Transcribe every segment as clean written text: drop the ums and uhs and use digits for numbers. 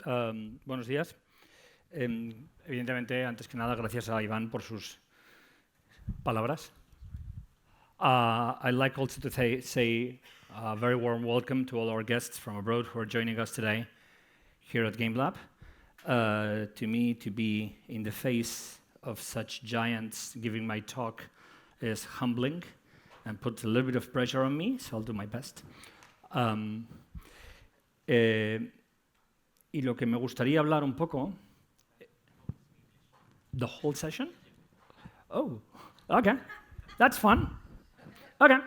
Buenos días. Evidentemente, antes que nada, gracias a Iván por sus palabras. I'd like also to say a very warm welcome to all our guests from abroad who are joining us today here at Gamelab. To me, to be in the face of such giants giving my talk is humbling and puts a little bit of pressure on me, so I'll do my best. Y lo que me gustaría hablar un poco... The whole session? Oh, okay. That's fun. Okay,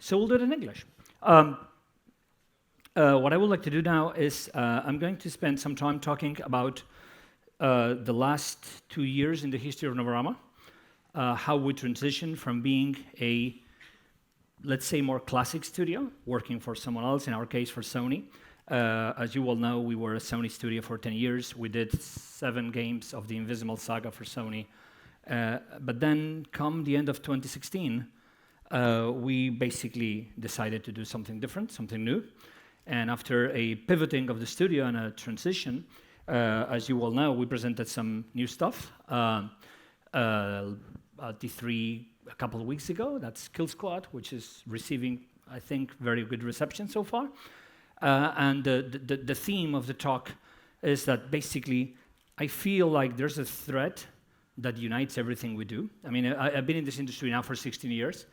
so we'll do it in English. What I would like to do now is I'm going to spend some time talking about the last 2 years in the history of Novorama, how we transitioned from being a, let's say, more classic studio, working for someone else, in our case for Sony. As you all know, we were a Sony studio for 10 years. We did 7 games of the Invisible Saga for Sony. But then, come the end of 2016, we basically decided to do something different, something new. And after a pivoting of the studio and a transition, as you all know, we presented some new stuff at D3 a couple of weeks ago. That's Kill Squad, which is receiving, I think, very good reception so far. And the theme of the talk is that basically I feel like there's a thread that unites everything we do. I mean, I've been in this industry now for 16 years,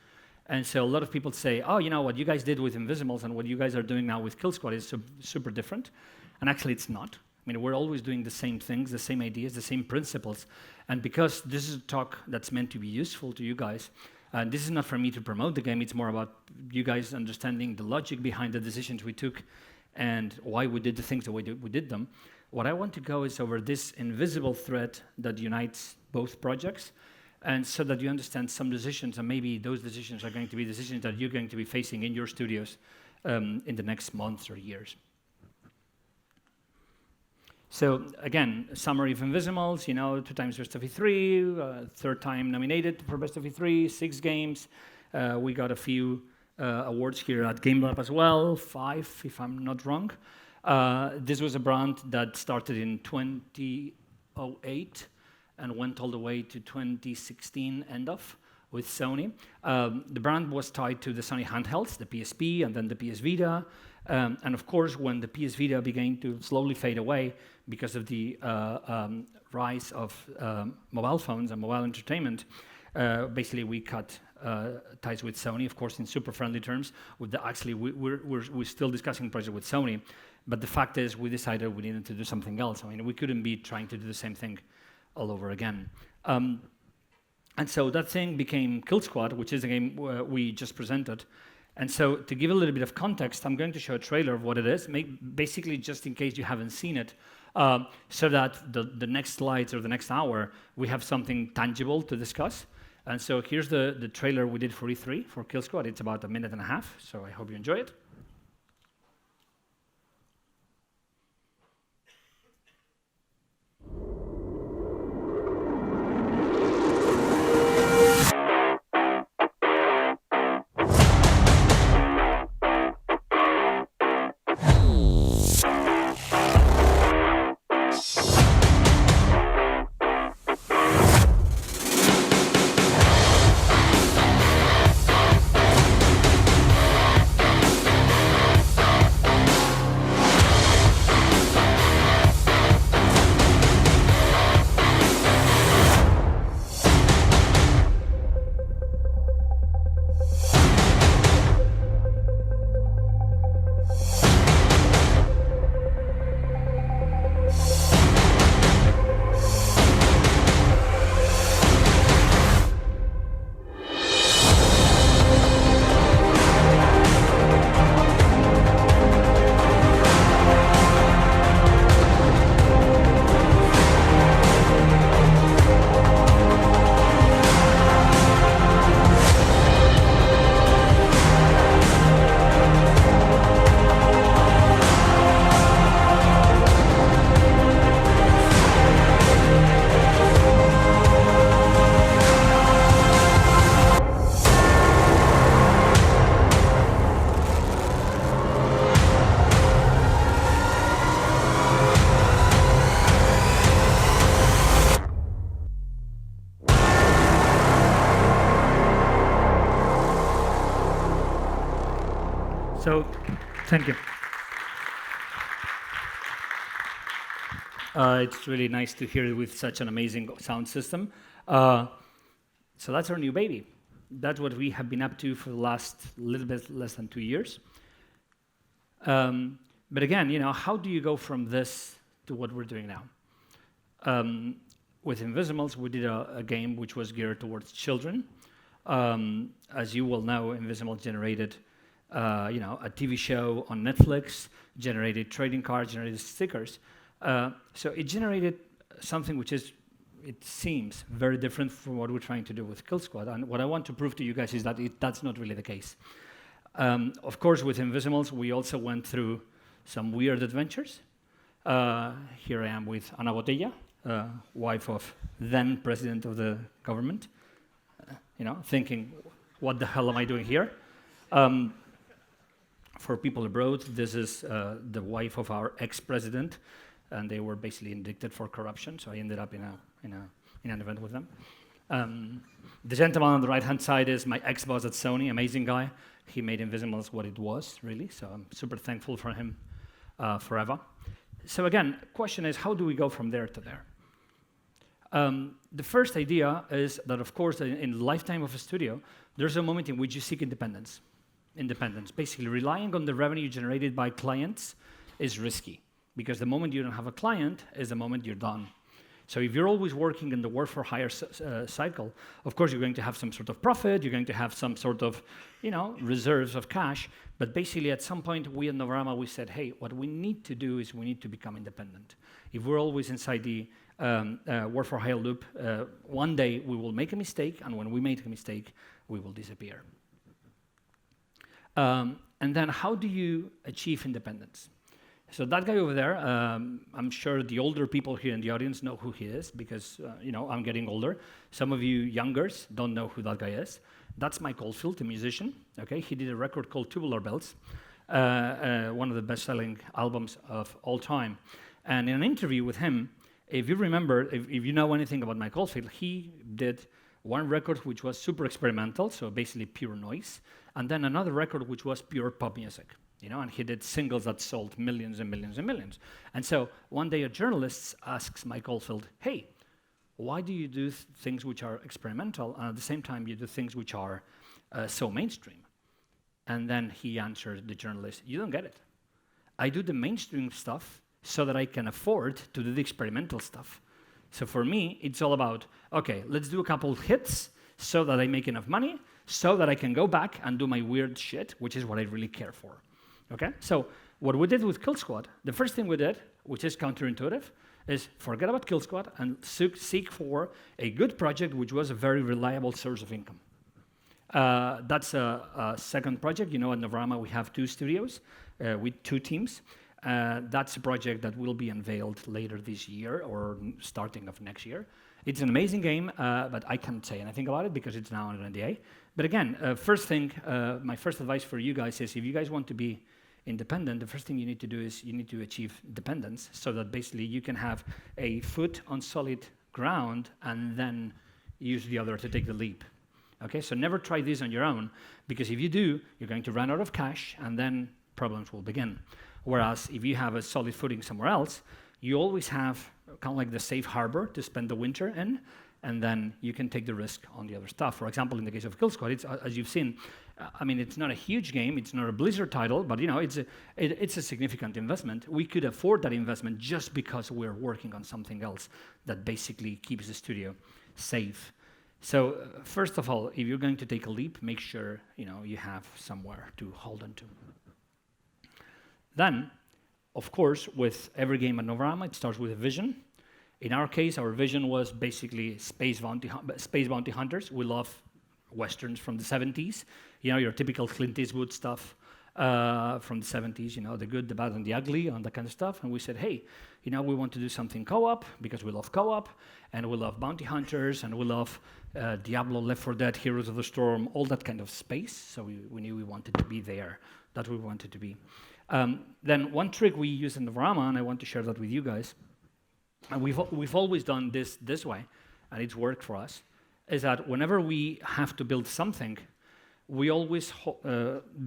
and so a lot of people say, oh, you know, what you guys did with Invisibles and what you guys are doing now with Kill Squad is super different. And actually it's not. I mean, we're always doing the same things, the same ideas, the same principles. And because this is a talk that's meant to be useful to you guys, and this is not for me to promote the game, it's more about you guys understanding the logic behind the decisions we took and why we did the things the way we did them. What I want to go is over this invisible thread that unites both projects, and so that you understand some decisions, and maybe those decisions are going to be decisions that you're going to be facing in your studios in the next months or years. So again, summary of Invisibles, you know, 2 times Best of E3, 3rd time nominated for Best of E3, 6 games. We got a few awards here at Gamelab as well, 5 if I'm not wrong. This was a brand that started in 2008 and went all the way to 2016 end of with Sony. The brand was tied to the Sony handhelds, the PSP and then the PS Vita. And of course, when the PS Vita began to slowly fade away because of the rise of mobile phones and mobile entertainment, basically we cut ties with Sony, of course, in super friendly terms. Actually, we're still discussing project with Sony, but the fact is we decided we needed to do something else. I mean, we couldn't be trying to do the same thing all over again. And so that thing became Kill Squad, which is a game we just presented. And so to give a little bit of context, I'm going to show a trailer of what it is, basically just in case you haven't seen it, so that the next slides or the next hour, we have something tangible to discuss. And so here's the trailer we did for E3 for Kill Squad. It's about 1.5 minutes, so I hope you enjoy it. So, thank you. It's really nice to hear it with such an amazing sound system. So that's our new baby. That's what we have been up to for the last little bit less than 2 years. But again, how do you go from this to what we're doing now? With Invisimals, we did a game which was geared towards children. As you will know, Invisimals generated a TV show on Netflix, generated trading cards, generated stickers. So it generated something which is, it seems, very different from what we're trying to do with Kill Squad. And what I want to prove to you guys is that that's not really the case. Of course, with Invisimals, we also went through some weird adventures. Here I am with Ana Botella, wife of then president of the government, thinking, what the hell am I doing here? For people abroad, this is the wife of our ex-president, and they were basically indicted for corruption, so I ended up in an event with them. The gentleman on the right-hand side is my ex-boss at Sony, amazing guy. He made Invisimals what it was, really, so I'm super thankful for him forever. So again, the question is, how do we go from there to there? The first idea is that, of course, in the lifetime of a studio, there's a moment in which you seek independence. Basically, relying on the revenue generated by clients is risky, because the moment you don't have a client is the moment you're done. So if you're always working in the work for hire cycle, of course you're going to have some sort of profit, you're going to have some sort of, reserves of cash, but basically at some point we at Novarama, we said, hey, what we need to do is we need to become independent. If we're always inside the work for hire loop, one day we will make a mistake, and when we make a mistake, we will disappear. And then how do you achieve independence? So that guy over there, I'm sure the older people here in the audience know who he is, because I'm getting older. Some of you youngers don't know who that guy is. That's Mike Oldfield, a musician. Okay, he did a record called Tubular Bells, one of the best-selling albums of all time. And in an interview with him, if you remember, if you know anything about Mike Oldfield, he did one record which was super experimental, so basically pure noise, and then another record which was pure pop music. And he did singles that sold millions and millions and millions. And so one day a journalist asks Mike Oldfield, hey, why do you do things which are experimental, and at the same time you do things which are so mainstream? And then he answered the journalist, you don't get it. I do the mainstream stuff so that I can afford to do the experimental stuff. So for me, it's all about, okay, let's do a couple of hits so that I make enough money, so that I can go back and do my weird shit, which is what I really care for. Okay, so what we did with Kill Squad, the first thing we did, which is counterintuitive, is forget about Kill Squad and seek for a good project which was a very reliable source of income. That's a second project. At Novarama we have 2 studios with 2 teams. That's a project that will be unveiled later this year or starting of next year. It's an amazing game, but I can't say anything about it because it's now under NDA. But again, first thing, my first advice for you guys is if you guys want to be independent, the first thing you need to do is you need to achieve dependence so that basically you can have a foot on solid ground and then use the other to take the leap. Okay, so never try this on your own, because if you do, you're going to run out of cash and then problems will begin. Whereas if you have a solid footing somewhere else, you always have kind of like the safe harbor to spend the winter in, and then you can take the risk on the other stuff. For example, in the case of Kill Squad, it's, as you've seen, it's not a huge game, it's not a Blizzard title, but it's a significant investment. We could afford that investment just because we're working on something else that basically keeps the studio safe. So first of all, if you're going to take a leap, make sure you have somewhere to hold on to. Then, of course, with every game at Novarama, it starts with a vision. In our case, our vision was basically space bounty hunters. We love westerns from the 70s, your typical Clint Eastwood stuff from the 70s, the good, the bad, and the ugly, and that kind of stuff. And we said, hey, we want to do something co-op because we love co-op, and we love bounty hunters, and we love Diablo, Left 4 Dead, Heroes of the Storm, all that kind of space. So we knew we wanted to be there. That we wanted to be. Then one trick we use in Novarama, and I want to share that with you guys, and we've always done this way, and it's worked for us, is that whenever we have to build something, we always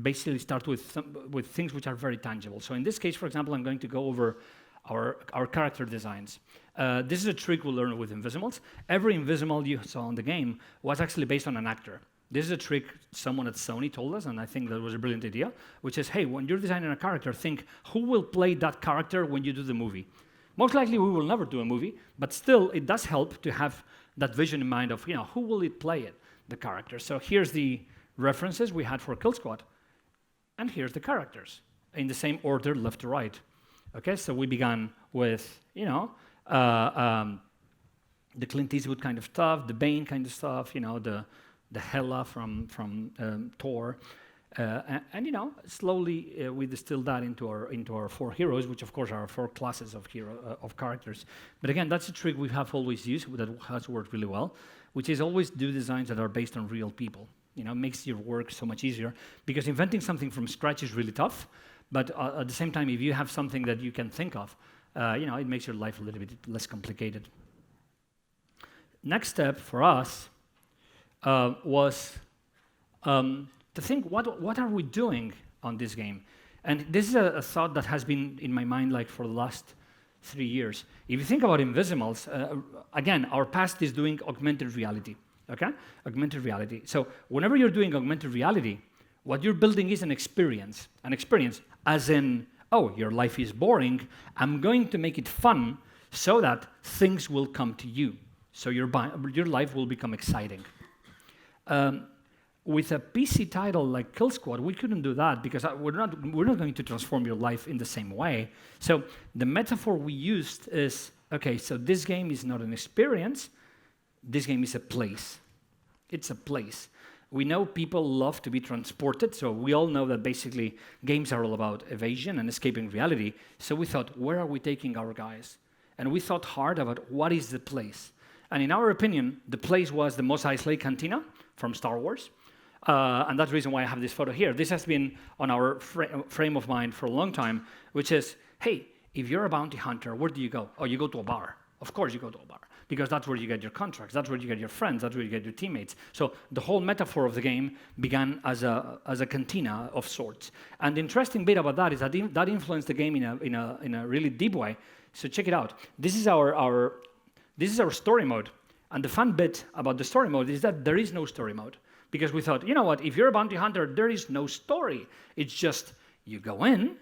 basically start with things which are very tangible. So in this case, for example, I'm going to go over our character designs. This is a trick we learned with Invisimals. Every Invisimal you saw in the game was actually based on an actor. This is a trick someone at Sony told us, and I think that was a brilliant idea, which is, hey, when you're designing a character, think, who will play that character when you do the movie? Most likely we will never do a movie, but still it does help to have that vision in mind of, who will it play it, the character. So here's the references we had for Kill Squad, and here's the characters in the same order, left to right. Okay, so we began with, the Clint Eastwood kind of stuff, the Bane kind of stuff, the Hela from Thor, and slowly we distilled that into our 4 heroes, which of course are our 4 classes of characters. But again, that's a trick we have always used that has worked really well, which is always do designs that are based on real people. Makes your work so much easier, because inventing something from scratch is really tough. But at the same time, if you have something that you can think of, it makes your life a little bit less complicated. Next step for us was to think, what are we doing on this game? And this is a thought that has been in my mind for the last 3 years. If you think about Invisimals, again, our past is doing augmented reality, okay? Augmented reality. So whenever you're doing augmented reality, what you're building is an experience as in, oh, your life is boring, I'm going to make it fun so that things will come to you. So your life will become exciting. With a PC title like Kill Squad, we couldn't do that because we're not going to transform your life in the same way. So the metaphor we used is, okay, so this game is not an experience, this game is a place. It's a place. We know people love to be transported, so we all know that basically games are all about evasion and escaping reality. So we thought, where are we taking our guys? And we thought hard about what is the place. And in our opinion, the place was the Mos Eisley Cantina from Star Wars. And that's the reason why I have this photo here. This has been on our frame of mind for a long time, which is, hey, if you're a bounty hunter, where do you go? Oh, you go to a bar. Of course you go to a bar, because that's where you get your contracts, that's where you get your friends, that's where you get your teammates. So the whole metaphor of the game began as a cantina of sorts. And the interesting bit about that is that that influenced the game in a really deep way. So check it out. This is our story mode. And the fun bit about the story mode is that there is no story mode. Because we thought, you know what, if you're a bounty hunter, there is no story. It's just you go in,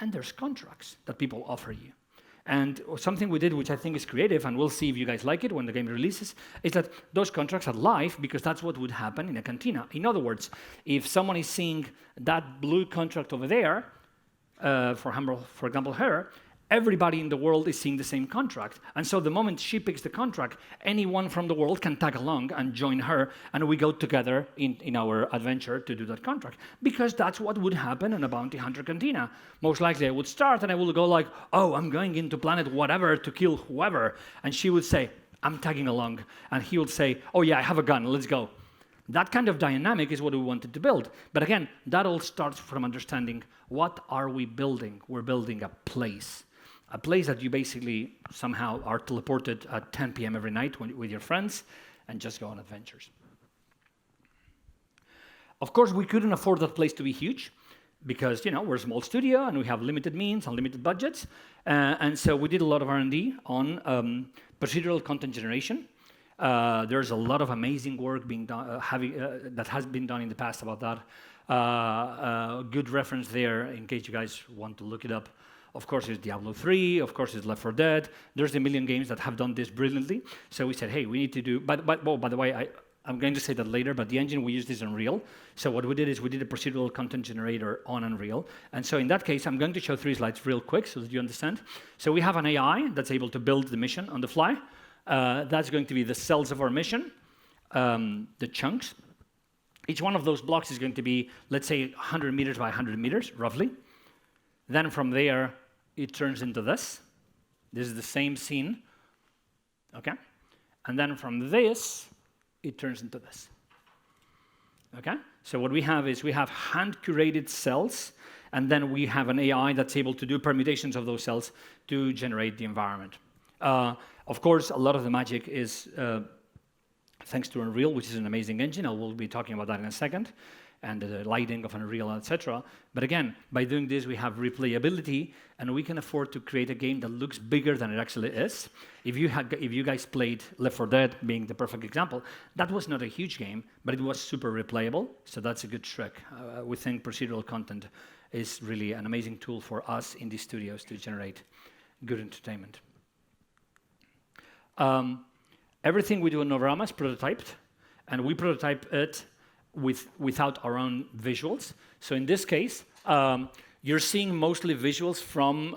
and there's contracts that people offer you. And something we did, which I think is creative, and we'll see if you guys like it when the game releases, is that those contracts are live, because that's what would happen in a cantina. In other words, if someone is seeing that blue contract over there, for example, her, everybody in the world is seeing the same contract. And so the moment she picks the contract, anyone from the world can tag along and join her, and we go together in our adventure to do that contract. Because that's what would happen in a bounty hunter cantina. Most likely I would start and I would go like, oh, I'm going into planet whatever to kill whoever. And she would say, I'm tagging along. And he would say, oh yeah, I have a gun, let's go. That kind of dynamic is what we wanted to build. But again, that all starts from understanding, what are we building? We're building a place. A place that you basically somehow are teleported at 10 p.m. every night with your friends and just go on adventures. Of course, we couldn't afford that place to be huge because, we're a small studio and we have limited means and limited budgets. And so we did a lot of R&D on procedural content generation. There's a lot of amazing work being done, that has been done in the past about that. Good reference there in case you guys want to look it up. Of course, it's Diablo 3. Of course, it's Left 4 Dead. There's a million games that have done this brilliantly. So we said, hey, we need to do... By the way, I'm going to say that later, but the engine we used is Unreal. So what we did is we did a procedural content generator on Unreal. And so in that case, I'm going to show 3 slides real quick so that you understand. So we have an AI that's able to build the mission on the fly. That's going to be the cells of our mission, the chunks. Each one of those blocks is going to be, let's say, 100 meters by 100 meters, roughly. Then from there, it turns into this. This is the same scene, okay? And then from this, it turns into this, okay? So what we have is we have hand-curated cells, and then we have an AI that's able to do permutations of those cells to generate the environment. Of course, a lot of the magic is thanks to Unreal, which is an amazing engine. I will be talking about that in a second. and the lighting of Unreal, etc. But again, by doing this, we have replayability, and we can afford to create a game that looks bigger than it actually is. If you guys played Left 4 Dead, being the perfect example, that was not a huge game, but it was super replayable, so that's a good trick. We think procedural content is really an amazing tool for us in these studios to generate good entertainment. Everything we do in Novorama is prototyped, and we prototype it without our own visuals. So in this case, you're seeing mostly visuals from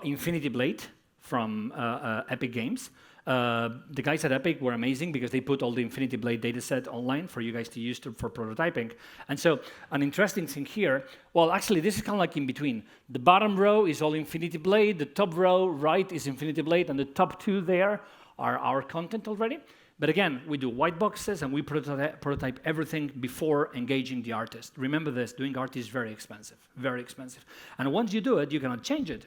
Infinity Blade from Epic Games. The guys at Epic were amazing because they put all the Infinity Blade dataset online for you guys to use for prototyping. And so an interesting thing here, well, actually, this is kind of like in between. The bottom row is all Infinity Blade, the top row right is Infinity Blade, and the top two there are our content already. But again, we do white boxes and we prototype everything before engaging the artist. Remember this, doing art is very expensive, very expensive. And once you do it, you cannot change it,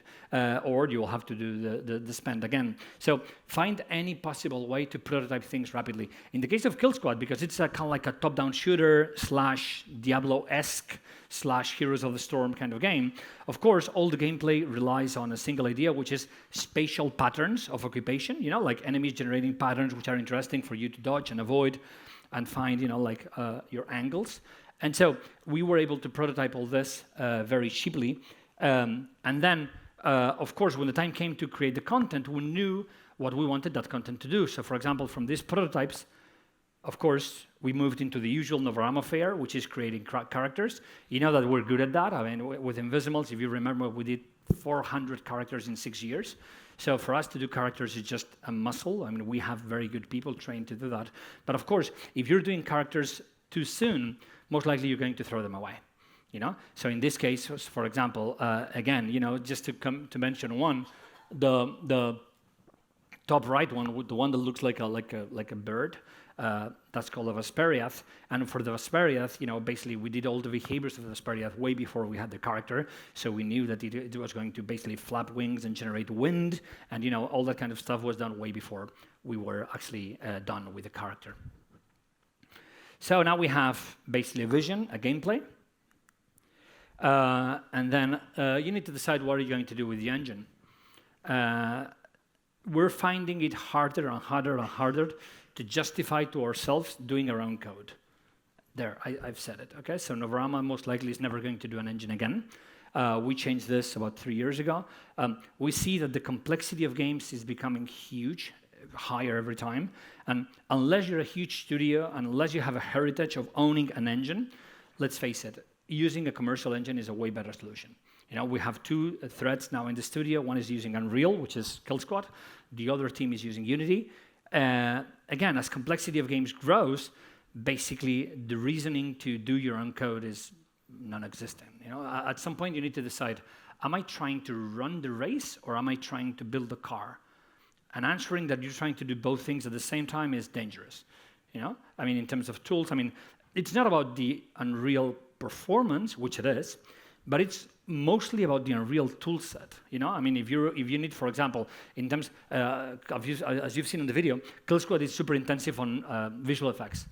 or you will have to do the spend again. So find any possible way to prototype things rapidly. In the case of Kill Squad, because it's kind of like a top-down shooter / Diablo-esque / Heroes of the Storm kind of game, of course, all the gameplay relies on a single idea, which is spatial patterns of occupation, like enemies generating patterns which are interesting for you to dodge and avoid and find, your angles. And so we were able to prototype all this very cheaply. And then, of course, when the time came to create the content, we knew what we wanted that content to do. So, for example, from these prototypes, of course, we moved into the usual Novorama fare, which is creating characters. You know that we're good at that. I mean, with Invisimals, if you remember, we did 400 characters in 6 years. So for us to do characters is just a muscle. I mean, we have very good people trained to do that. But of course, if you're doing characters too soon, most likely you're going to throw them away. So in this case, for example, again, just to mention one, the top right one, the one that looks like a bird. That's called a Vesperiath, and for the Vesperiath, basically we did all the behaviors of the Vesperiath way before we had the character, so we knew that it was going to basically flap wings and generate wind, and all that kind of stuff was done way before we were actually done with the character. So now we have basically a vision, a gameplay, and then you need to decide what are you going to do with the engine. We're finding it harder and harder and harder to justify to ourselves doing our own code. There, I've said it, okay? So Novorama most likely is never going to do an engine again. We changed this about 3 years ago. We see that the complexity of games is becoming huge, higher every time. And unless you're a huge studio, and unless you have a heritage of owning an engine, let's face it, using a commercial engine is a way better solution. We have 2 threads now in the studio. One is using Unreal, which is Kill Squad. The other team is using Unity. Again, as complexity of games grows, basically the reasoning to do your own code is non-existent. At some point you need to decide, am I trying to run the race or am I trying to build a car? And answering that you're trying to do both things at the same time is dangerous. I mean, in terms of tools, it's not about the Unreal performance, which it is, but it's mostly about the Unreal toolset. If you need, for example, in terms as you've seen in the video, Kill Squad is super intensive on visual effects.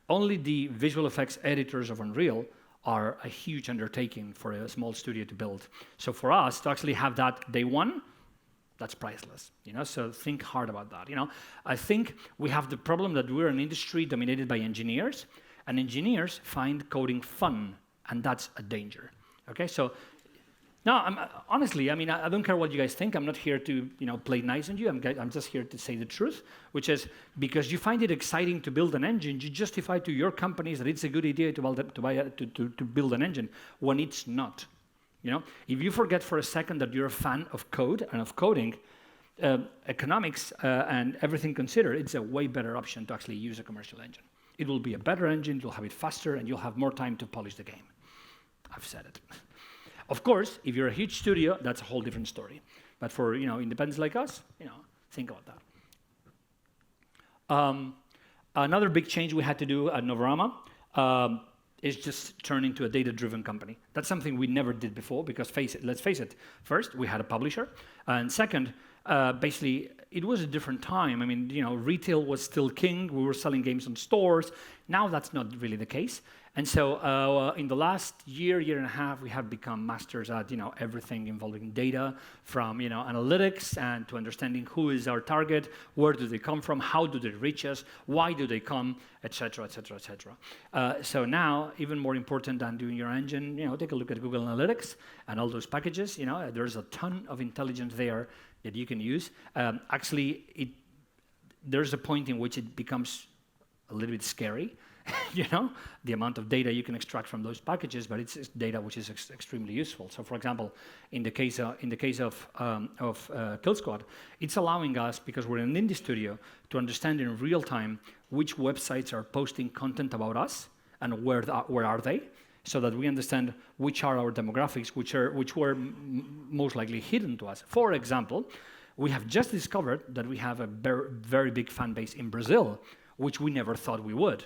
Only the visual effects editors of Unreal are a huge undertaking for a small studio to build. So for us to actually have that day one, that's priceless. So think hard about that. I think we have the problem that we're an industry dominated by engineers, and engineers find coding fun, and that's a danger. Okay, so no, honestly, I don't care what you guys think. I'm not here to, play nice on you. I'm just here to say the truth, which is because you find it exciting to build an engine, you justify to your companies that it's a good idea to build an engine when it's not. If you forget for a second that you're a fan of code and of coding, economics and everything considered, it's a way better option to actually use a commercial engine. It will be a better engine. You'll have it faster, and you'll have more time to polish the game. I've said it. Of course, if you're a huge studio, that's a whole different story. But for independents like us, think about that. Another big change we had to do at Novorama is just turn into a data-driven company. That's something we never did before because let's face it. First, we had a publisher, and second, basically, it was a different time. I mean, retail was still king. We were selling games on stores. Now that's not really the case. And so in the last year and a half, we have become masters at, everything involving data, from, analytics and to understanding who is our target, where do they come from, how do they reach us, why do they come, etc., etc., etc. So now, even more important than doing your engine, take a look at Google Analytics and all those packages. There's a ton of intelligence there that you can use. Actually, there's a point in which it becomes a little bit scary, the amount of data you can extract from those packages, but it's data which is extremely useful. So, for example, in the case of Kill Squad, it's allowing us, because we're in an indie studio, to understand in real time which websites are posting content about us and where are they, so that we understand which are our demographics, which were most likely hidden to us. For example, we have just discovered that we have a very big fan base in Brazil, which we never thought we would.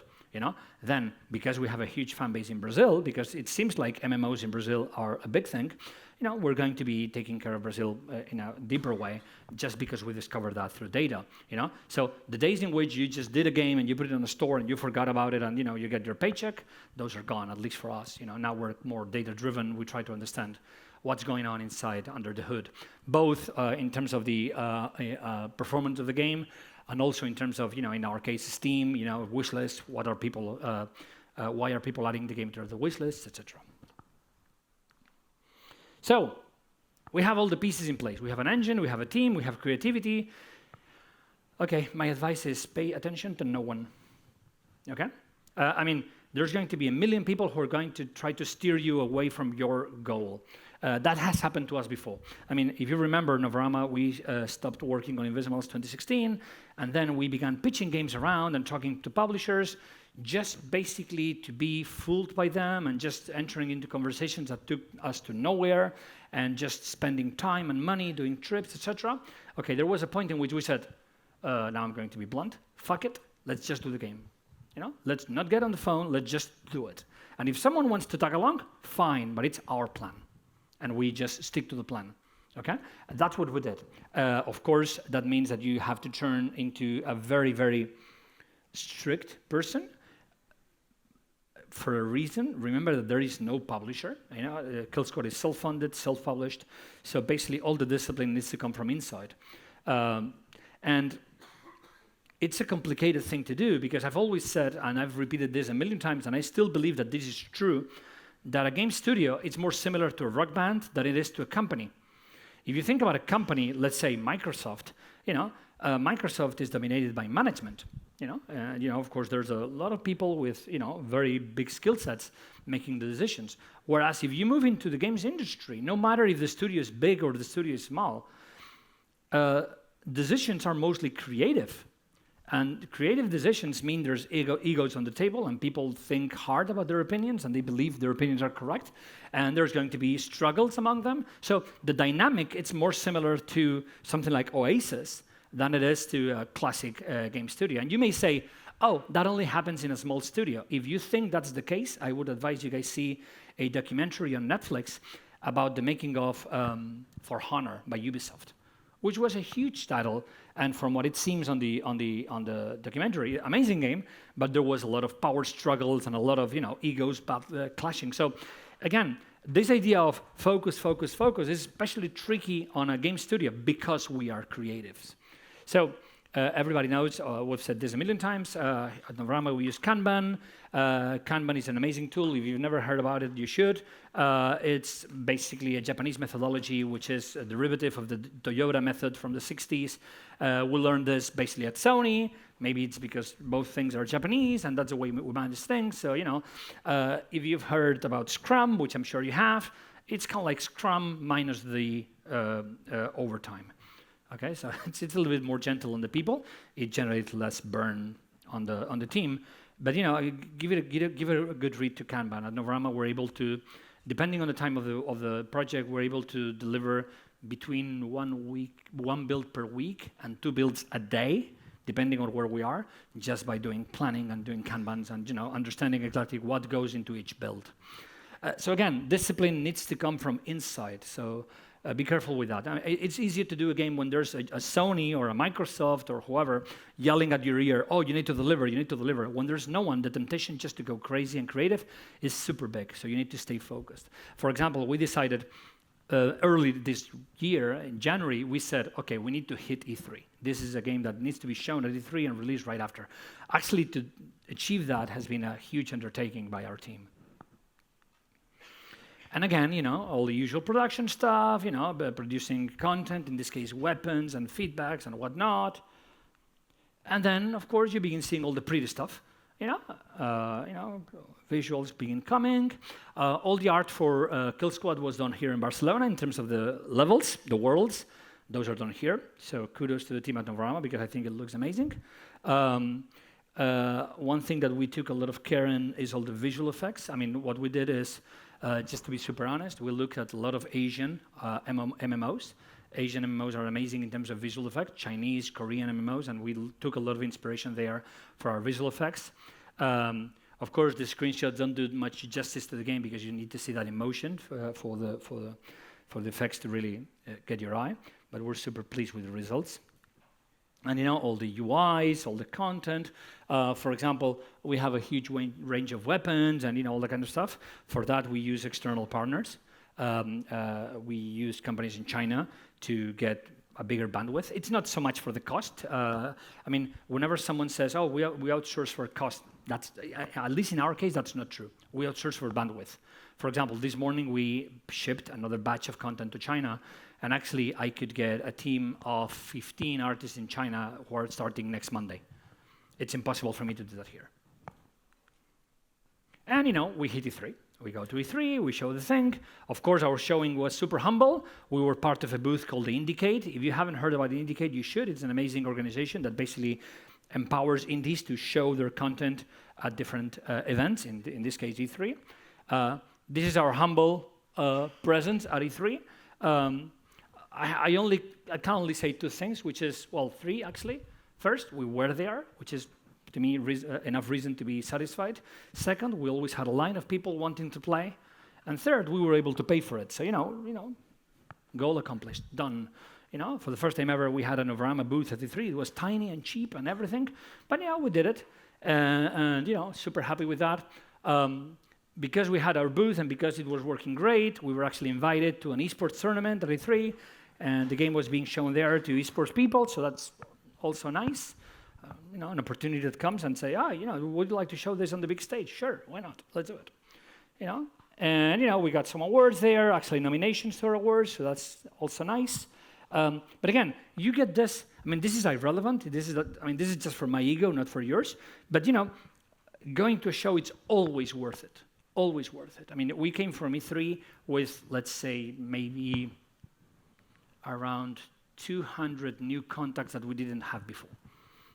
Then, because we have a huge fan base in Brazil, because it seems like MMOs in Brazil are a big thing, we're going to be taking care of Brazil in a deeper way, just because we discovered that through data. So the days in which you just did a game and you put it on the store and you forgot about it and you get your paycheck, those are gone, at least for us. Now we're more data-driven. We try to understand what's going on inside under the hood, both in terms of the performance of the game, and also in terms of, in our case, Steam, wish list, why are people adding the game to the wish list, etc. So we have all the pieces in place. We have an engine, we have a team, we have creativity. Okay, my advice is pay attention to no one. Okay? There's going to be 1 million people who are going to try to steer you away from your goal. That has happened to us before. If you remember Novarama, we stopped working on Invisimals 2016, and then we began pitching games around and talking to publishers, just basically to be fooled by them and just entering into conversations that took us to nowhere and just spending time and money doing trips, etc. Okay, there was a point in which we said, now I'm going to be blunt, fuck it, let's just do the game. Let's not get on the phone, let's just do it. And if someone wants to tag along, fine, but it's our plan. And we just stick to the plan, okay? That's what we did. Of course, that means that you have to turn into a very, very strict person for a reason. Remember that there is no publisher. Kill Squad is self-funded, self-published, so basically all the discipline needs to come from inside. And it's a complicated thing to do, because I've always said, and I've repeated this a million times, and I still believe that this is true, that a game studio is more similar to a rock band than it is to a company. If you think about a company, let's say Microsoft, Microsoft is dominated by management. Of course, there's a lot of people with, very big skill sets making the decisions. Whereas if you move into the games industry, no matter if the studio is big or the studio is small, decisions are mostly creative. And creative decisions mean there's egos on the table, and people think hard about their opinions, and they believe their opinions are correct, and there's going to be struggles among them. So the dynamic, it's more similar to something like Oasis than it is to a classic game studio. And you may say, oh, that only happens in a small studio. If you think that's the case, I would advise you guys see a documentary on Netflix about the making of For Honor by Ubisoft, which was a huge title, and from what it seems on the documentary, amazing game, but there was a lot of power struggles and a lot of egos clashing. So again, this idea of focus is especially tricky on a game studio because we are creatives. So everybody knows, we've said this a million times, at Novarama we use Kanban. Kanban is an amazing tool. If you've never heard about it, you should. It's basically a Japanese methodology, which is a derivative of the Toyota method from the 60s. We learned this basically at Sony. Maybe it's because both things are Japanese, and that's the way we manage things. So, if you've heard about Scrum, which I'm sure you have, it's kind of like Scrum minus the overtime. Okay, so it's a little bit more gentle on the people. It generates less burn on the team. But give it a good read to Kanban. At Novarama, we're able to, depending on the time of the project, we're able to deliver between 1 build per week and 2 builds a day, depending on where we are, just by doing planning and doing Kanbans and understanding exactly what goes into each build. So again, discipline needs to come from inside. So Be careful with that. I mean, it's easier to do a game when there's a Sony or a Microsoft or whoever yelling at your ear, oh, you need to deliver, you need to deliver. When there's no one, the temptation just to go crazy and creative is super big, so you need to stay focused. For example, we decided early this year, in January, we said, okay, we need to hit E3. This is a game that needs to be shown at E3 and released right after. Actually, to achieve that has been a huge undertaking by our team. And again, you know, all the usual production stuff, you know, producing content, in this case, weapons and feedbacks and whatnot. And then, of course, you begin seeing all the pretty stuff, you know, visuals begin coming. All the art for Kill Squad was done here in Barcelona in terms of the levels, the worlds. Those are done here. So kudos to the team at Novorama because I think it looks amazing. One thing that we took a lot of care in is all the visual effects. I mean, what we did is, just to be super honest, we looked at a lot of Asian MMOs. Asian MMOs are amazing in terms of visual effects, Chinese, Korean MMOs, and we took a lot of inspiration there for our visual effects. Of course, the screenshots don't do much justice to the game because you need to see that in motion for the effects to really get your eye, but we're super pleased with the results. And you know, all the UIs, all the content. For example, we have a huge range of weapons and you know, all that kind of stuff. For that, we use external partners. We use companies in China to get a bigger bandwidth. It's not so much for the cost. I mean, whenever someone says, oh, we outsource for cost, that's, at least in our case, that's not true. We outsource for bandwidth. For example, this morning we shipped another batch of content to China, and actually I could get a team of 15 artists in China who are starting next Monday. It's impossible for me to do that here. And you know, we hit E3. We go to E3, we show the thing. Of course, our showing was super humble. We were part of a booth called the Indicate. If you haven't heard about the Indicate, you should. It's an amazing organization that basically empowers indies to show their content at different events, in this case, E3. This is our humble presence at E3. I can only say two things, which is, well, three, actually. First, we were there, which is, to me, enough reason to be satisfied. Second, we always had a line of people wanting to play. And third, we were able to pay for it. So, you know, goal accomplished, done. You know, for the first time ever, we had a Novorama booth at E3. It was tiny and cheap and everything. But, yeah, we did it. And, you know, super happy with that. Because we had our booth and because it was working great, we were actually invited to an esports tournament at E3. And the game was being shown there to esports people. So that's also nice. You know, an opportunity that comes and say, you know, would you like to show this on the big stage? Sure, why not? Let's do it. You know, and you know, we got some awards there, actually nominations to our awards, so that's also nice. But again, you get this. I mean, this is irrelevant. This is just for my ego, not for yours. But you know, going to a show, it's always worth it. Always worth it. I mean, we came from E3 with, let's say, maybe around 200 new contacts that we didn't have before.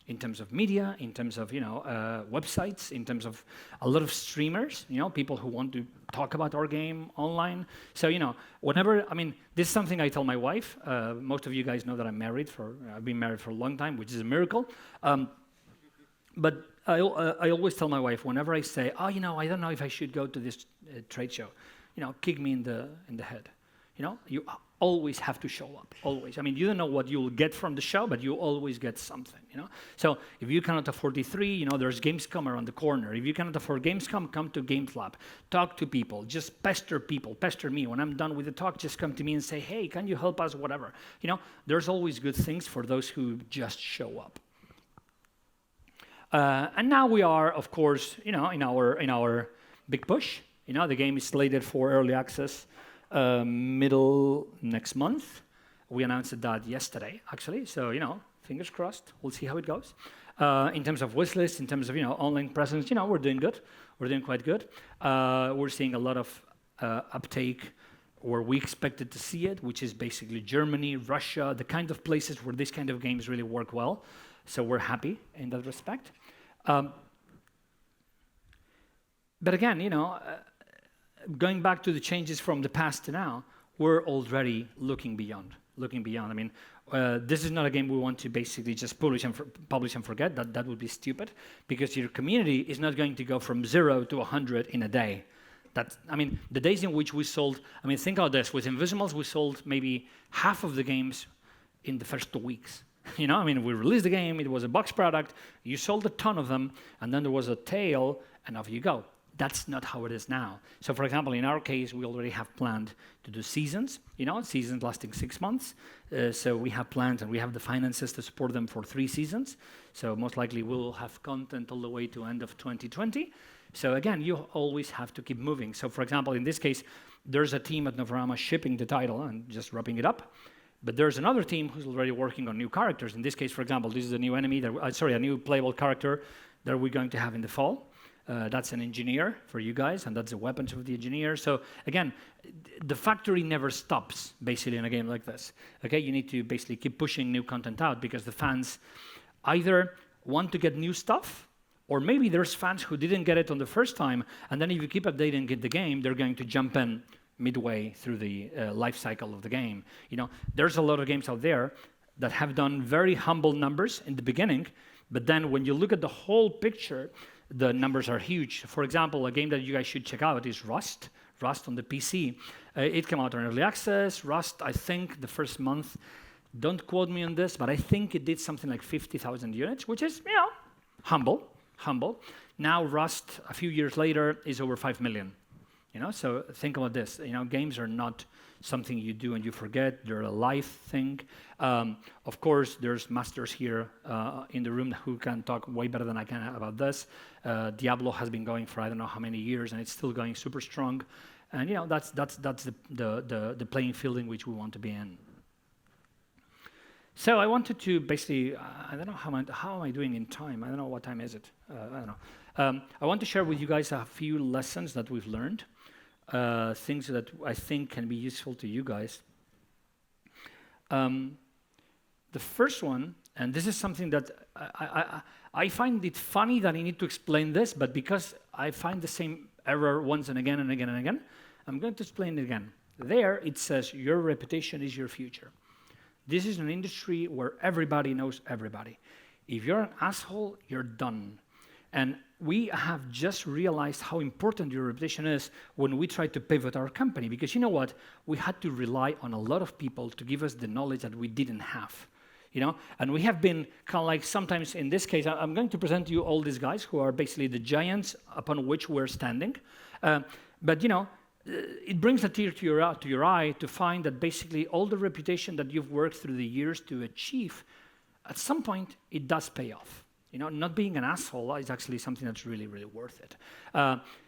In terms of media, in terms of, you know, websites, in terms of a lot of streamers, you know, people who want to talk about our game online. So, you know, whenever, I mean, this is something I tell my wife. Most of you guys know that I've been married for a long time, which is a miracle. But I always tell my wife, whenever I say, you know, I don't know if I should go to this trade show, you know, kick me in the head. You know, you always have to show up, always. I mean, you don't know what you'll get from the show, but you always get something, you know? So if you cannot afford E3, you know, there's Gamescom around the corner. If you cannot afford Gamescom, come to Gamelab. Talk to people, just pester people, pester me. When I'm done with the talk, just come to me and say, hey, can you help us, whatever. You know, there's always good things for those who just show up. And now we are, of course, you know, in our big push. You know, the game is slated for early access middle next month. We announced that yesterday, actually. So, you know, fingers crossed. We'll see how it goes. In terms of wishlist, in terms of, you know, online presence, you know, we're doing good. We're doing quite good. We're seeing a lot of uptake where we expected to see it, which is basically Germany, Russia, the kind of places where this kind of games really work well. So we're happy in that respect. But again, you know, going back to the changes from the past to now, we're already looking beyond. I mean, this is not a game we want to basically just publish and forget. That would be stupid, because your community is not going to go from 0 to 100 in a day. I mean, the days in which we sold, I mean, think about this. With Invisimals, we sold maybe half of the games in the first 2 weeks. You know, I mean, we released the game, it was a box product, you sold a ton of them, and then there was a tail, and off you go. That's not how it is now. So, for example, in our case, we already have planned to do seasons, you know, seasons lasting 6 months. So we have planned, and we have the finances to support them for 3 seasons. So most likely we'll have content all the way to end of 2020. So again, you always have to keep moving. So, for example, in this case, there's a team at Novarama shipping the title and just wrapping it up. But there's another team who's already working on new characters. In this case, for example, this is a new enemy, a new playable character that we're going to have in the fall. That's an engineer for you guys, and that's the weapons of the engineer. So again, the factory never stops, basically, in a game like this. Okay, you need to basically keep pushing new content out because the fans either want to get new stuff, or maybe there's fans who didn't get it on the first time, and then if you keep updating the game, they're going to jump in midway through the life cycle of the game. You know, there's a lot of games out there that have done very humble numbers in the beginning, but then when you look at the whole picture, the numbers are huge. For example, a game that you guys should check out is Rust on the PC. It came out on early access. Rust, I think the first month, don't quote me on this, but I think it did something like 50,000 units, which is, you know, humble. Now Rust, a few years later, is over 5 million. You know, so think about this. You know, games are not something you do and you forget. They're a life thing. Of course, there's masters here in the room who can talk way better than I can about this. Diablo has been going for I don't know how many years, and it's still going super strong. And you know, that's the playing field in which we want to be in. So I wanted to basically, I don't know how am I doing in time? I don't know what time is it. I don't know. I want to share with you guys a few lessons that we've learned. Things that I think can be useful to you guys. The first one, and this is something that I find it funny that I need to explain this, but because I find the same error once and again and again and again, I'm going to explain it again. There it says, your reputation is your future. This is an industry where everybody knows everybody. If you're an asshole, you're done. And we have just realized how important your reputation is when we try to pivot our company. Because you know what? We had to rely on a lot of people to give us the knowledge that we didn't have. You know? And we have been kind of like sometimes in this case, I'm going to present to you all these guys who are basically the giants upon which we're standing. But you know, it brings a tear to your eye to find that basically all the reputation that you've worked through the years to achieve, at some point, it does pay off. You know, not being an asshole is actually something that's really, really worth it.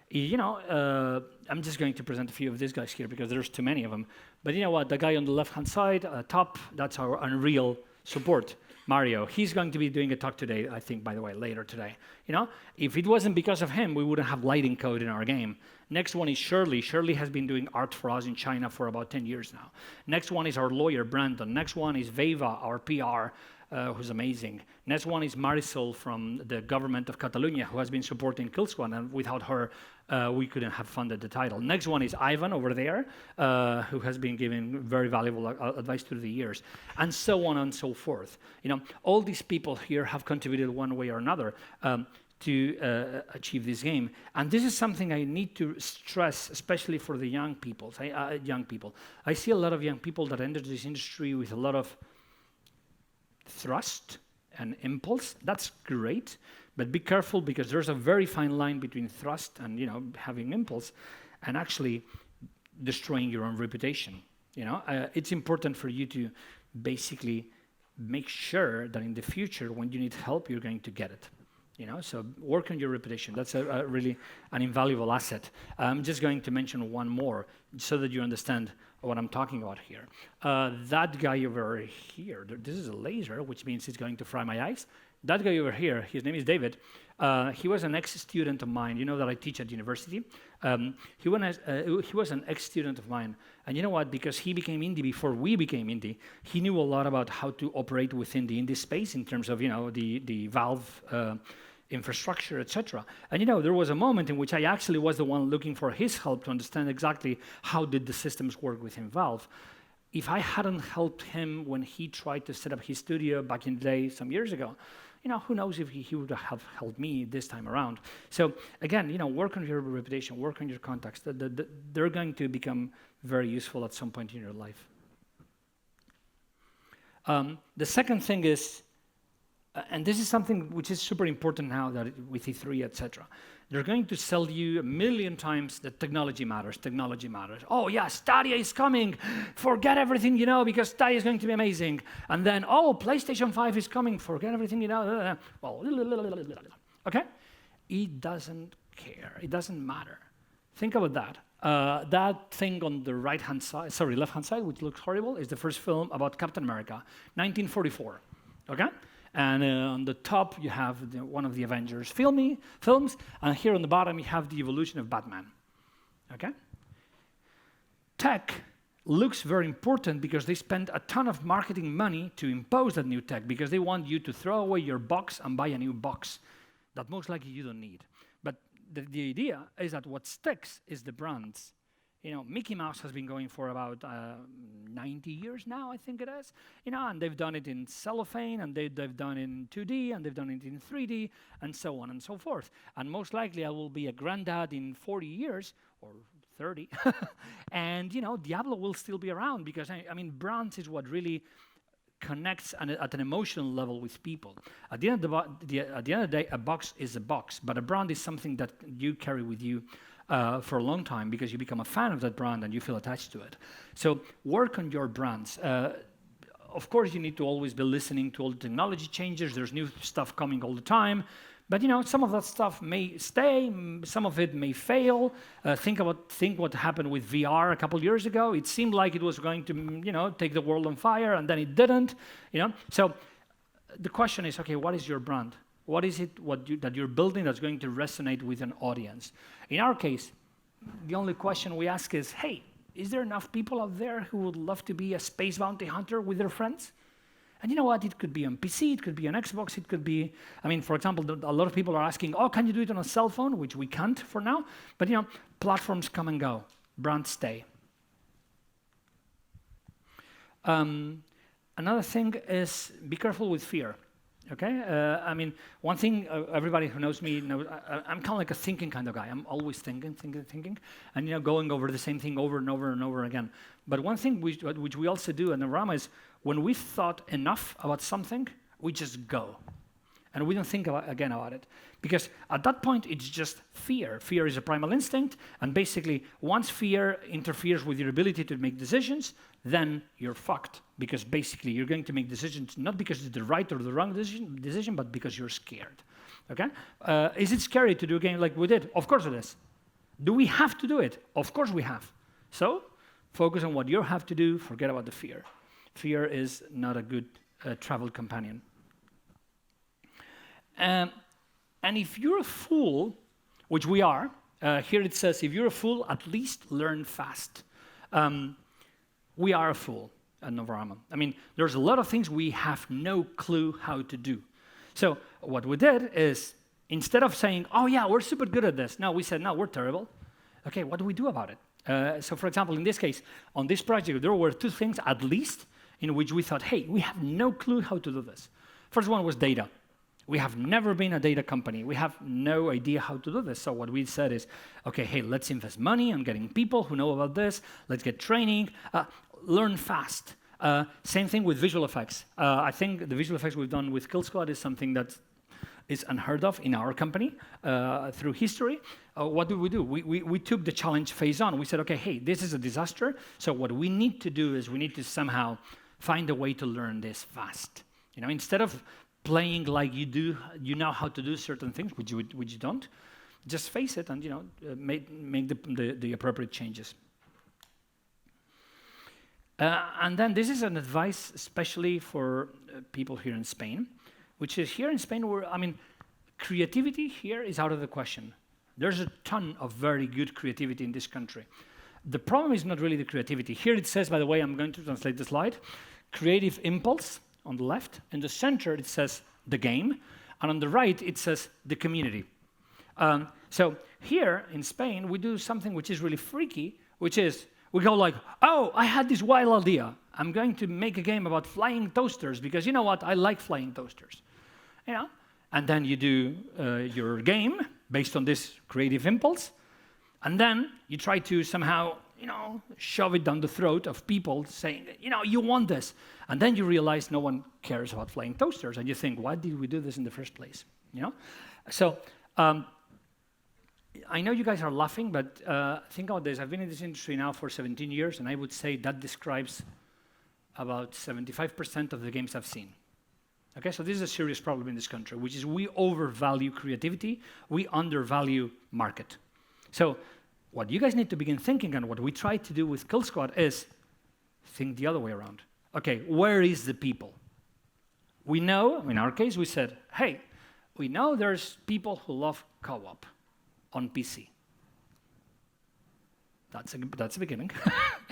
You know, I'm just going to present a few of these guys here because there's too many of them. But you know what? The guy on the left-hand side, top, that's our Unreal support, Mario. He's going to be doing a talk today, I think, by the way, later today. You know, if it wasn't because of him, we wouldn't have lighting code in our game. Next one is Shirley. Shirley has been doing art for us in China for about 10 years now. Next one is our lawyer, Brandon. Next one is Veva, our PR. Who's amazing. Next one is Marisol from the government of Catalonia, who has been supporting Killsquad, and without her, we couldn't have funded the title. Next one is Ivan over there, who has been giving very valuable advice through the years, and so on and so forth. You know, all these people here have contributed one way or another to achieve this game, and this is something I need to stress, especially for the young people. I see a lot of young people that enter this industry with a lot of thrust and impulse. That's great, but be careful because there's a very fine line between thrust and, you know, having impulse and actually destroying your own reputation. You know, it's important for you to basically make sure that in the future, when you need help, you're going to get it. You know, so work on your reputation. That's really an invaluable asset. I'm just going to mention one more so that you understand what I'm talking about here. That guy over here, this is a laser, which means it's going to fry my eyes. That guy over here, his name is David. He was an ex-student of mine. You know that I teach at university. He was an ex-student of mine. And you know what? Because he became indie before we became indie, he knew a lot about how to operate within the indie space in terms of, you know, the Valve infrastructure, etc. And you know, there was a moment in which I actually was the one looking for his help to understand exactly how did the systems work within Valve. If I hadn't helped him when he tried to set up his studio back in the day, some years ago, who knows if he would have helped me this time around. So again, work on your reputation, work on your contacts. They're going to become very useful at some point in your life. The second thing is, and this is something which is super important now that with E3, etc. They're going to sell you 1 million times that technology matters, technology matters. Oh yeah, Stadia is coming. Forget everything you know because Stadia is going to be amazing. And then, oh, PlayStation 5 is coming. Forget everything you know. Well, okay? It doesn't care. It doesn't matter. Think about that. That thing on the left-hand side, which looks horrible, is the first film about Captain America, 1944, okay? And on the top, you have one of the Avengers films, and here on the bottom, you have the evolution of Batman, okay? Tech looks very important because they spend a ton of marketing money to impose that new tech because they want you to throw away your box and buy a new box that most likely you don't need. But the idea is that what sticks is the brands. Mickey Mouse has been going for about 90 years now, I think it is. And they've done it in cellophane, and they've done it in 2D, and they've done it in 3D, and so on and so forth. And most likely I will be a granddad in 40 years, or 30, and Diablo will still be around because, I mean, brands is what really connects at an emotional level with people. At the end of the day, a box is a box, but a brand is something that you carry with you for a long time because you become a fan of that brand and you feel attached to it. So work on your brands. Of course, you need to always be listening to all the technology changes. There's new stuff coming all the time. But some of that stuff may stay, some of it may fail. Think what happened with VR a couple years ago. It seemed like it was going to, take the world on fire, and then it didn't. So the question is, okay, what is your brand? What is it that you're building that's going to resonate with an audience? In our case, the only question we ask is, hey, is there enough people out there who would love to be a space bounty hunter with their friends? And you know what? It could be on PC, it could be on Xbox, it could be, for example, a lot of people are asking, oh, can you do it on a cell phone? Which we can't for now. But, platforms come and go. Brands stay. Another thing is be careful with fear. Okay? One thing, everybody who knows me knows, I'm kind of like a thinking kind of guy. I'm always thinking, and going over the same thing over and over and over again. But one thing which we also do in Norama is when we've thought enough about something, we just go. And we don't think about it. Because at that point, it's just fear. Fear is a primal instinct, and basically, once fear interferes with your ability to make decisions, then you're fucked. Because basically, you're going to make decisions not because it's the right or the wrong decision, but because you're scared. Okay? Is it scary to do a game like we did? Of course it is. Do we have to do it? Of course we have. So, focus on what you have to do, forget about the fear. Fear is not a good travel companion. And if you're a fool, which we are, here it says, if you're a fool, at least learn fast. We are a fool at Novarama. There's a lot of things we have no clue how to do. So what we did is, instead of saying, oh yeah, we're super good at this, no, we said, no, we're terrible. Okay, what do we do about it? So for example, in this case, on this project, there were two things at least in which we thought, hey, we have no clue how to do this. First one was data. We have never been a data company. We have no idea how to do this. So what we said is, okay, hey, let's invest money on getting people who know about this. Let's get training. Learn fast. Same thing with visual effects. I think the visual effects we've done with Kill Squad is something that is unheard of in our company through history. What do? We took the challenge phase on. We said, okay, hey, this is a disaster. So what we need to do is we need to somehow find a way to learn this fast. Instead of playing like you know how to do certain things, which you don't, just face it and make the appropriate changes. And then this is an advice especially for people here in Spain, which is here in Spain creativity here is out of the question. There's a ton of very good creativity in this country. The problem is not really the creativity. Here it says, by the way, I'm going to translate the slide, creative impulse on the left. In the center, it says the game. And on the right, it says the community. So here in Spain, we do something which is really freaky, which is we go like, oh, I had this wild idea. I'm going to make a game about flying toasters because you know what? I like flying toasters. you know, and then you do your game based on this creative impulse, and then you try to somehow, you know, shove it down the throat of people saying, you know, you want this, and then you realize no one cares about flying toasters, and you think, why did we do this in the first place? You know, so. I know you guys are laughing, but think about this. I've been in this industry now for 17 years, and I would say that describes about 75% of the games I've seen. Okay, so this is a serious problem in this country, which is we overvalue creativity, we undervalue market. So what you guys need to begin thinking, and what we try to do with Kill Squad, is think the other way around. Okay, where is the people? We know, in our case, we said, hey, we know there's people who love co-op on PC. That's a beginning.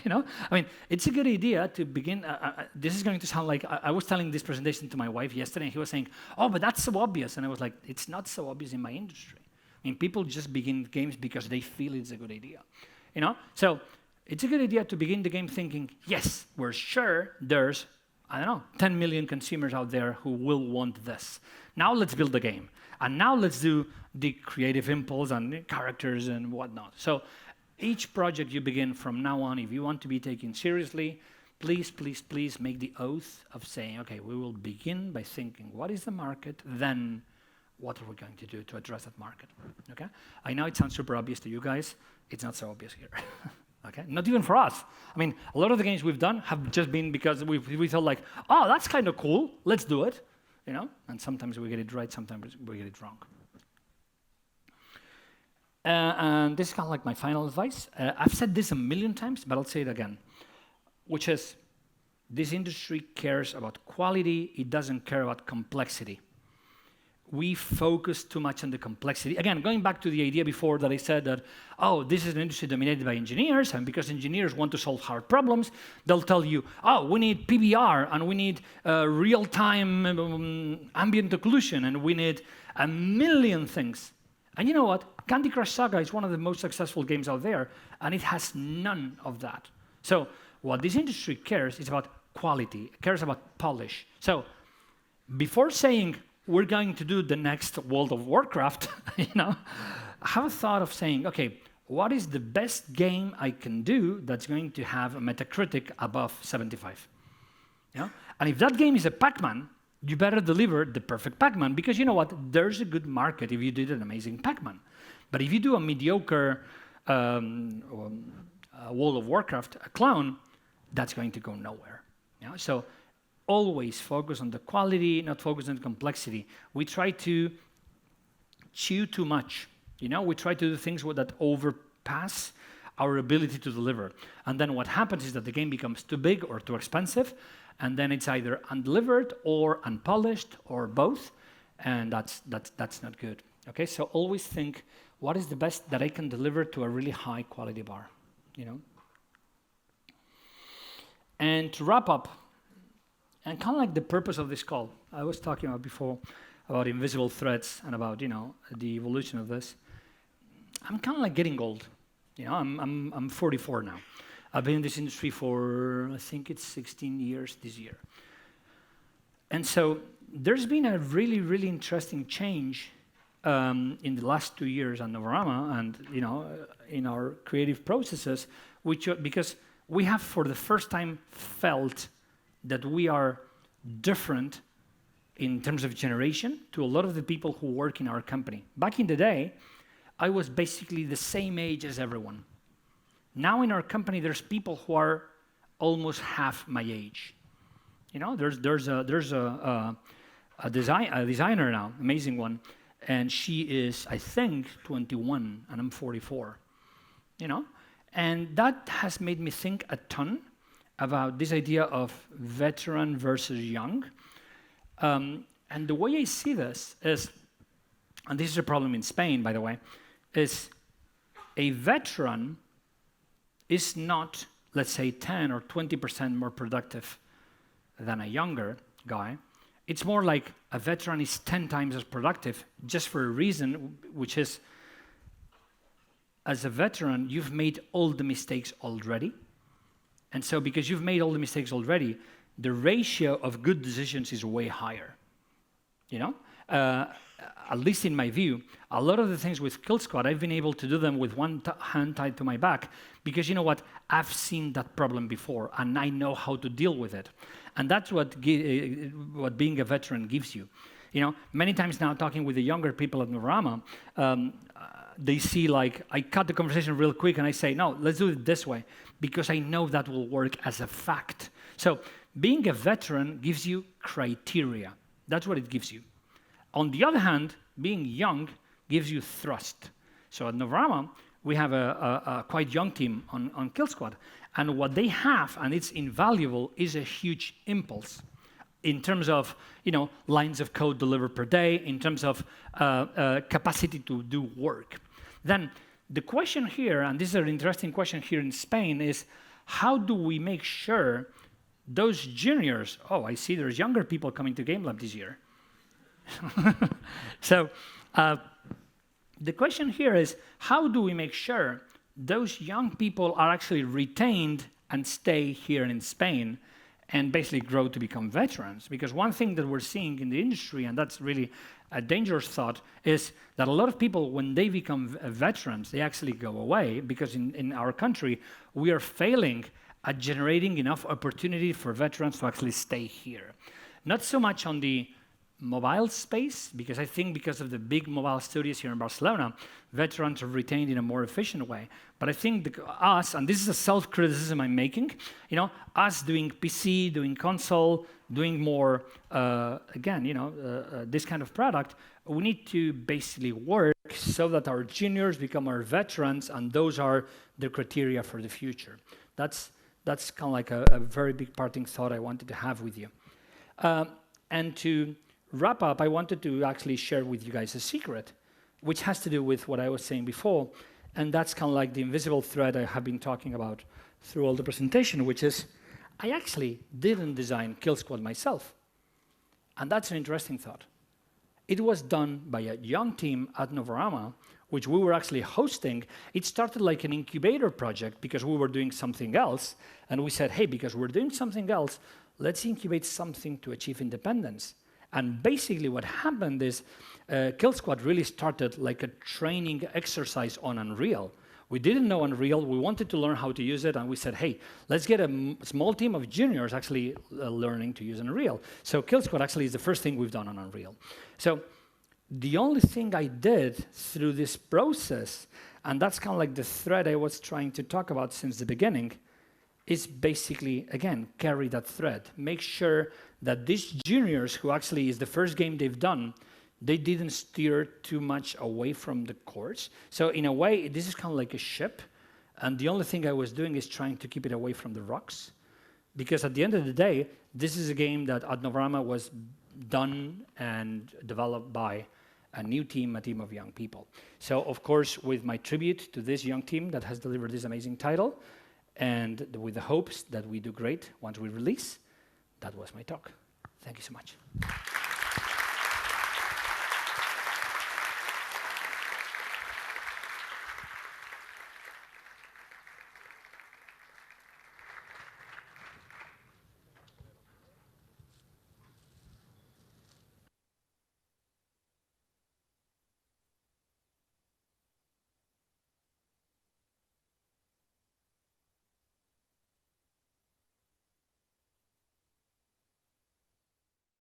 You know, I mean, it's a good idea to begin. This is going to sound like I was telling this presentation to my wife yesterday, and he was saying, "Oh, but that's so obvious," and I was like, "It's not so obvious in my industry. I mean, people just begin games because they feel it's a good idea, you know. So it's a good idea to begin the game thinking, yes, we're sure there's, I don't know, 10 million consumers out there who will want this. Now let's build the game, and now let's do the creative impulse and characters and whatnot." So each project you begin from now on, if you want to be taken seriously, please, please, please make the oath of saying, okay, we will begin by thinking, what is the market? Then what are we going to do to address that market? Okay? I know it sounds super obvious to you guys. It's not so obvious here. Okay? Not even for us. I mean, a lot of the games we've done have just been because we felt like, oh, that's kind of cool. Let's do it. You know? And sometimes we get it right, sometimes we get it wrong. And this is kind of like my final advice. I've said this a million times, but I'll say it again, which is this industry cares about quality. It doesn't care about complexity. We focus too much on the complexity. Again, going back to the idea before that I said that, oh, this is an industry dominated by engineers, and because engineers want to solve hard problems, they'll tell you, oh, we need PBR, and we need real-time ambient occlusion, and we need a million things. And you know what? Candy Crush Saga is one of the most successful games out there, and it has none of that. So what this industry cares is about quality. It cares about polish. So before saying we're going to do the next World of Warcraft, you know, have a thought of saying, okay, what is the best game I can do that's going to have a Metacritic above 75? You know? And if that game is a Pac-Man, you better deliver the perfect Pac-Man, because you know what? There's a good market if you did an amazing Pac-Man. But if you do a mediocre World of Warcraft, a clone, that's going to go nowhere. You know? So always focus on the quality, not focus on the complexity. We try to chew too much. You know, we try to do things that overpass our ability to deliver. And then what happens is that the game becomes too big or too expensive, and then it's either undelivered or unpolished or both, and that's not good. Okay, so always think, what is the best that I can deliver to a really high quality bar, you know? And to wrap up, and kind of like the purpose of this call, I was talking about before about invisible threads and about, you know, the evolution of this. I'm kind of like getting old. You know, I'm 44 now. I've been in this industry for, I think it's 16 years this year. And so there's been a really, really interesting change in the last 2 years on Novorama and, you know, in our creative processes, because we have for the first time felt that we are different in terms of generation to a lot of the people who work in our company. Back in the day, I was basically the same age as everyone. Now in our company, there's people who are almost half my age. You know, there's a designer now, amazing one, and she is, I think, 21, and I'm 44. You know, and that has made me think a ton about this idea of veteran versus young. And the way I see this is, and this is a problem in Spain, by the way, is a veteran is not, let's say, 10 or 20% more productive than a younger guy. It's more like a veteran is 10 times as productive just for a reason, which is, as a veteran, you've made all the mistakes already. And so because you've made all the mistakes already, the ratio of good decisions is way higher, you know? at least in my view, a lot of the things with Kill Squad, I've been able to do them with one hand tied to my back, because you know what? I've seen that problem before, and I know how to deal with it. And that's what being a veteran gives you. You know, many times now, talking with the younger people at Novarama, they see like, I cut the conversation real quick and I say, no, let's do it this way, because I know that will work as a fact. So being a veteran gives you criteria. That's what it gives you. On the other hand, being young gives you thrust. So at Novarama, we have a quite young team on Kill Squad. And what they have, and it's invaluable, is a huge impulse in terms of, you know, lines of code delivered per day, in terms of capacity to do work. Then the question here, and this is an interesting question here in Spain, is how do we make sure those juniors, oh, I see there's younger people coming to Gamelab this year. So the question here is, how do we make sure those young people are actually retained and stay here in Spain and basically grow to become veterans? Because one thing that we're seeing in the industry, and that's really a dangerous thought, is that a lot of people, when they become veterans, they actually go away, because in our country, we are failing at generating enough opportunity for veterans to actually stay here. Not so much on the mobile space, because I think because of the big mobile studios here in Barcelona, veterans are retained in a more efficient way. But I think us, and this is a self-criticism I'm making, you know, us doing PC, doing console, doing more, again, you know, this kind of product, we need to basically work so that our juniors become our veterans, and those are the criteria for the future. That's kind of like a very big parting thought I wanted to have with you. And to wrap up, I wanted to actually share with you guys a secret, which has to do with what I was saying before, and that's kind of like the invisible thread I have been talking about through all the presentation, which is I actually didn't design Kill Squad myself. And that's an interesting thought. It was done by a young team at Novarama, which we were actually hosting. It started like an incubator project because we were doing something else, and we said, hey, because we're doing something else, let's incubate something to achieve independence. And basically what happened is Kill Squad really started like a training exercise on Unreal. We didn't know Unreal, we wanted to learn how to use it, and we said, hey, let's get a small team of juniors actually learning to use Unreal. So Kill Squad actually is the first thing we've done on Unreal. So the only thing I did through this process, and that's kind of like the thread I was trying to talk about since the beginning, is basically, again, carry that thread. Make sure that these juniors, who actually is the first game they've done, they didn't steer too much away from the course. So in a way, this is kind of like a ship, and the only thing I was doing is trying to keep it away from the rocks. Because at the end of the day, this is a game that at Novarama was done and developed by a new team, a team of young people. So of course, with my tribute to this young team that has delivered this amazing title, and with the hopes that we do great once we release, that was my talk. Thank you so much.